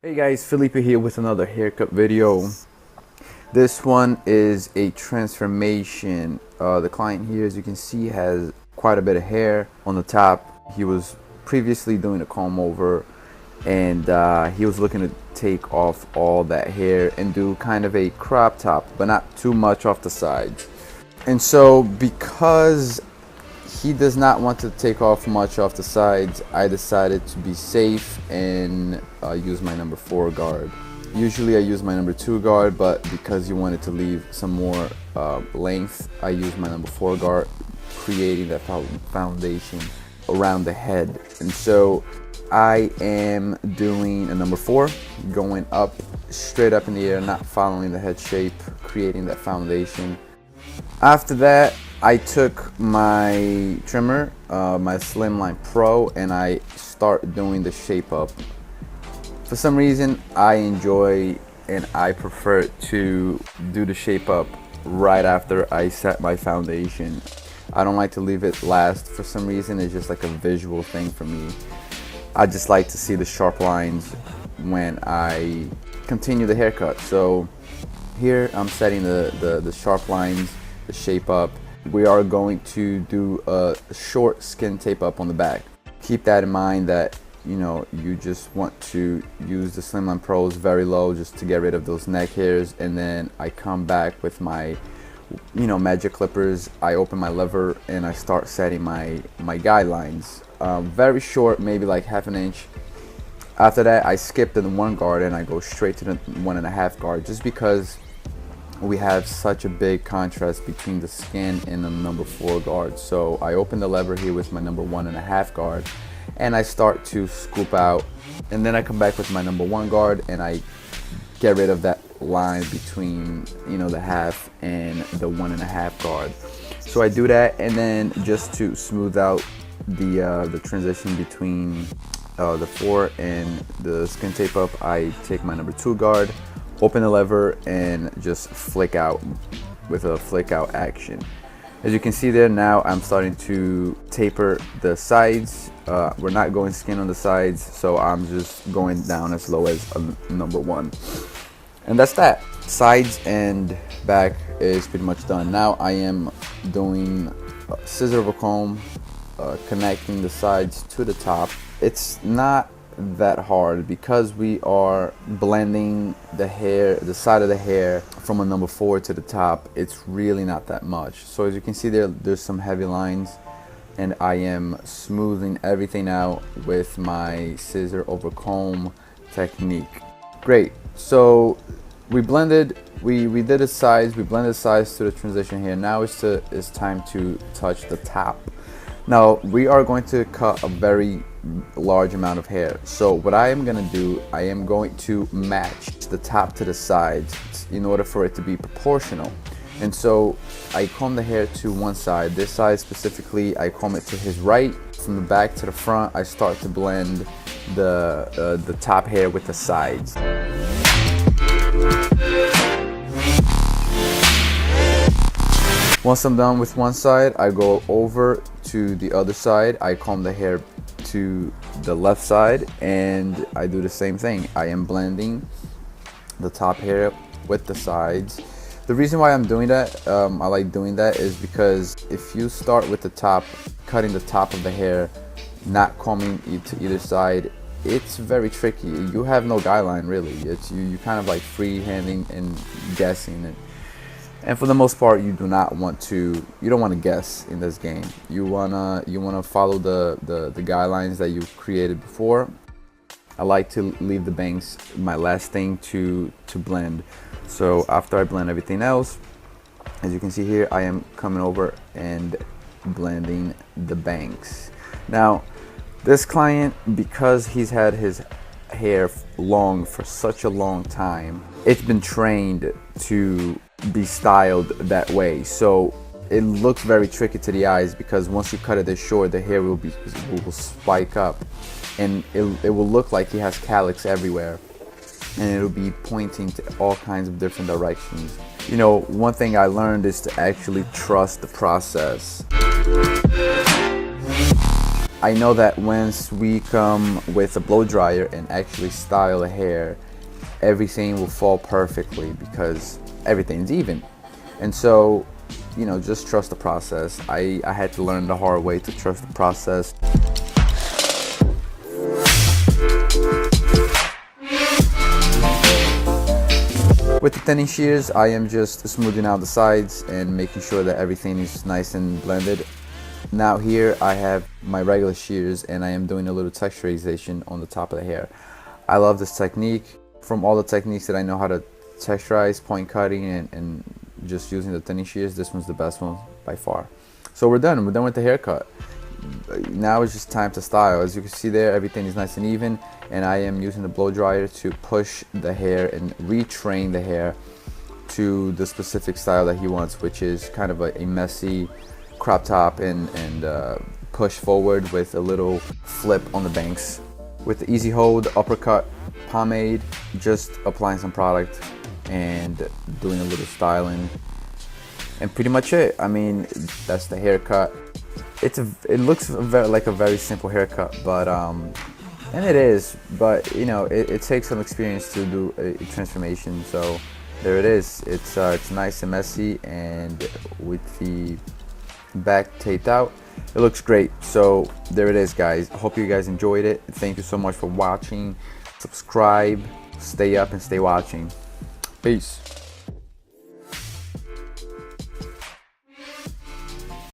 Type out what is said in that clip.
Hey guys, Felipe here with another haircut video. This one is a transformation. The client here, as you can see, has quite a bit of hair on the top. He was previously doing a comb over, and he was looking to take off all that hair and do kind of a crop top, but not too much off the sides. And so because he does not want to take off much off the sides, I decided to be safe and use my number 4 guard. Usually I use my number 2 guard, but because you wanted to leave some more length, I use my number 4 guard, creating that foundation around the head. And so I am doing a number 4, going up, straight up in the air, not following the head shape, creating that foundation. After that, I took my trimmer, my Slimline Pro, and I start doing the shape up. For some reason, I enjoy and I prefer to do the shape up right after I set my foundation. I don't like to leave it last. For some reason, it's just like a visual thing for me. I just like to see the sharp lines when I continue the haircut. So here I'm setting the sharp lines, the shape up. We are going to do a short skin tape up on the back. Keep that in mind that, you know, you just want to use the Slimline Pros very low just to get rid of those neck hairs. And then I come back with my, Magic Clippers. I open my lever and I start setting my guidelines. Very short, maybe like ½ inch. After that, I skip the 1 guard and I go straight to the 1.5 guard, just because we have such a big contrast between the skin and the number 4 guard. So I open the lever here with my number 1.5 guard and I start to scoop out, and then I come back with my number 1 guard and I get rid of that line between the half and the 1.5 guard. So I do that, and then just to smooth out the transition between the 4 and the skin tape up, I take my number 2 guard, open the lever, and just flick out with a flick out action. As you can see there, now I'm starting to taper the sides. We're not going skin on the sides, so I'm just going down as low as number 1. And that's that. Sides and back is pretty much done. Now I am doing scissor over comb, connecting the sides to the top. It's not that hard because we are blending the hair, the side of the hair from a number 4 to the top. It's really not that much. So as you can see there's some heavy lines, and I am smoothing everything out with my scissor over comb technique. Great. So we blended, we did the sides, we blended the sides to the transition here. Now it's time to touch the top. Now we are going to cut a very large amount of hair. So what I am going to do, I am going to match the top to the sides in order for it to be proportional. And so I comb the hair to one side. This side specifically, I comb it to his right. From the back to the front, I start to blend the top hair with the sides. Once I'm done with one side, I go over to the other side. I comb the hair to the left side and I do the same thing. I am blending the top hair with the sides. The reason why I'm doing that, I like doing that, is because if you start with the top, cutting the top of the hair, not combing to either side, it's very tricky. You have no guideline really. It's you kind of like freehanding and guessing it. And for the most part, you don't want to guess in this game. You wanna follow the guidelines that you created before. I like to leave the bangs my last thing to blend. So after I blend everything else, as you can see here, I am coming over and blending the bangs. Now, this client, because he's had his hair long for such a long time, it's been trained to be styled that way. So it looks very tricky to the eyes, because once you cut it this short, the hair will spike up, and it will look like he has calyx everywhere, and it'll be pointing to all kinds of different directions. One thing I learned is to actually trust the process. I know that once we come with a blow dryer and actually style the hair, everything will fall perfectly because everything's even. And so, you know, just trust the process. I had to learn the hard way to trust the process. With the thinning shears, I am just smoothing out the sides and making sure that everything is nice and blended. Now here I have my regular shears and I am doing a little texturization on the top of the hair. I love this technique. From all the techniques that I know how to texturize, point cutting and just using the thinning shears, this one's the best one by far. So we're done with the haircut. Now it's just time to style. As you can see there, everything is nice and even, and I am using the blow dryer to push the hair and retrain the hair to the specific style that he wants, which is kind of a messy crop top and push forward with a little flip on the banks. With the easy hold uppercut pomade, just applying some product and doing a little styling, and pretty much it. I mean, that's the haircut. It looks like a very simple haircut, but and it is, but you know, it takes some experience to do a transformation. So there it is. It's nice and messy, and with the back taped out, it looks great. So there it is, guys. I hope you guys enjoyed it. Thank you so much for watching. Subscribe, stay up and stay watching. Peace.